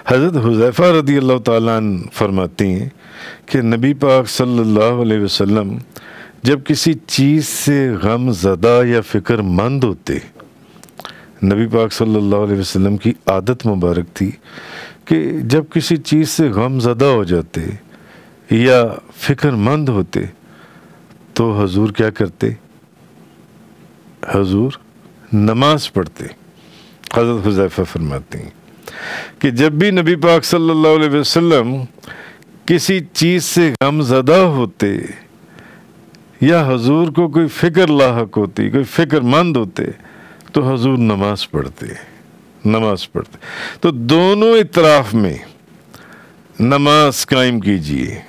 حضرت حذیفہ رضی اللہ تعالیٰ عنہ فرماتے ہیں کہ نبی پاک صلی اللہ علیہ وسلم جب کسی چیز سے غم زدہ یا فکر مند ہوتے، نبی پاک صلی اللہ علیہ وسلم کی عادت مبارک تھی کہ جب کسی چیز سے غم زدہ ہو جاتے یا فکر مند ہوتے تو حضور کیا کرتے؟ حضور نماز پڑھتے۔ حضرت حذیفہ فرماتے ہیں کہ جب بھی نبی پاک صلی اللہ علیہ وسلم کسی چیز سے غم زدہ ہوتے یا حضور کو کوئی فکر لاحق ہوتی، کوئی فکر مند ہوتے تو حضور نماز پڑھتے۔ تو دونوں اطراف میں نماز قائم کیجیے،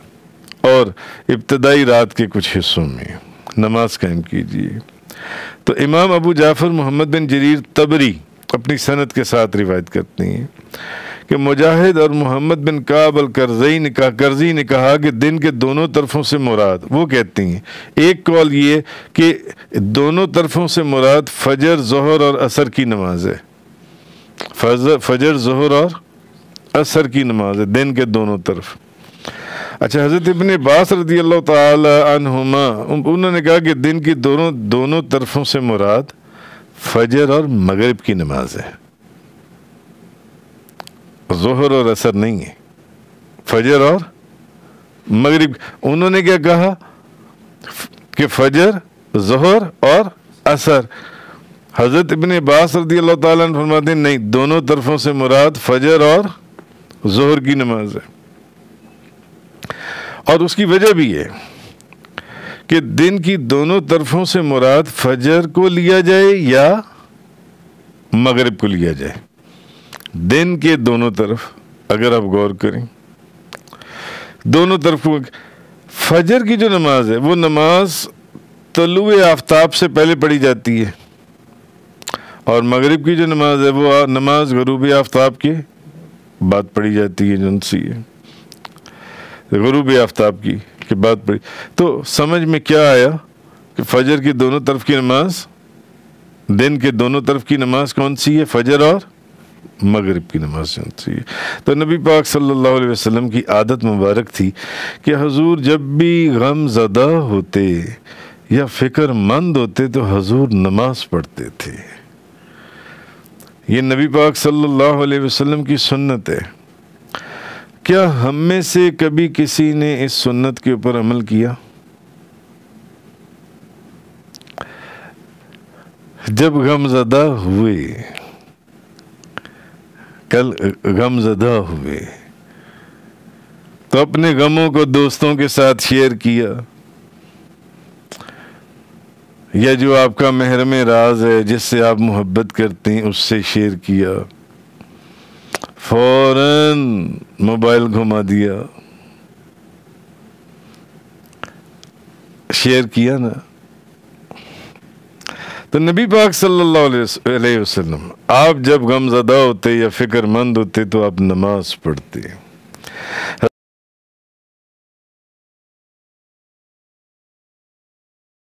اور ابتدائی رات کے کچھ حصوں میں نماز قائم کیجیے۔ تو امام ابو جعفر محمد بن جریر طبری اپنی سند کے ساتھ روایت کرتے ہیں کہ مجاہد اور محمد بن کعب القرظی نے کہا کہ دن کے دونوں طرفوں سے مراد، وہ کہتے ہیں ایک قول یہ کہ دونوں طرفوں سے مراد فجر، ظہر اور عصر کی نماز ہے، فجر، ظہر اور عصر کی نماز ہے دن کے دونوں طرف۔ اچھا، حضرت ابن عباس رضی اللہ تعالی عنہما انہوں نے کہا کہ دن کی دونوں طرفوں سے مراد فجر اور مغرب کی نماز ہے، ظہر اور عصر نہیں ہے، فجر اور مغرب۔ انہوں نے کیا کہا کہ فجر، ظہر اور عصر۔ حضرت ابن عباس رضی اللہ تعالیٰ عنہ فرماتے ہیں نہیں، دونوں طرفوں سے مراد فجر اور ظہر کی نماز ہے، اور اس کی وجہ بھی ہے کہ دن کی دونوں طرفوں سے مراد فجر کو لیا جائے یا مغرب کو لیا جائے۔ دن کے دونوں طرف اگر آپ غور کریں، دونوں طرف فجر کی جو نماز ہے وہ نماز طلوع آفتاب سے پہلے پڑھی جاتی ہے، اور مغرب کی جو نماز ہے وہ نماز غروب آفتاب کے بعد پڑھی جاتی ہے، جن سی ہے غروب آفتاب کی کے بعد پڑھی۔ تو سمجھ میں کیا آیا کہ فجر کی دونوں طرف کی نماز، دن کے دونوں طرف کی نماز کون سی ہے؟ فجر اور مغرب کی نماز کون سی ہے؟ تو نبی پاک صلی اللہ علیہ وسلم کی عادت مبارک تھی کہ حضور جب بھی غم زدہ ہوتے یا فکر مند ہوتے تو حضور نماز پڑھتے تھے۔ یہ نبی پاک صلی اللہ علیہ وسلم کی سنت ہے۔ کیا ہم میں سے کبھی کسی نے اس سنت کے اوپر عمل کیا؟ جب غم زدہ ہوئے، کل غم زدہ ہوئے تو اپنے غموں کو دوستوں کے ساتھ شیئر کیا، یا جو آپ کا محرم راز ہے جس سے آپ محبت کرتے ہیں اس سے شیئر کیا، فوراً موبائل گھما دیا، شیئر کیا نا۔ تو نبی پاک صلی اللہ علیہ وسلم آپ جب غم زدہ ہوتے یا فکر مند ہوتے تو آپ نماز پڑھتے۔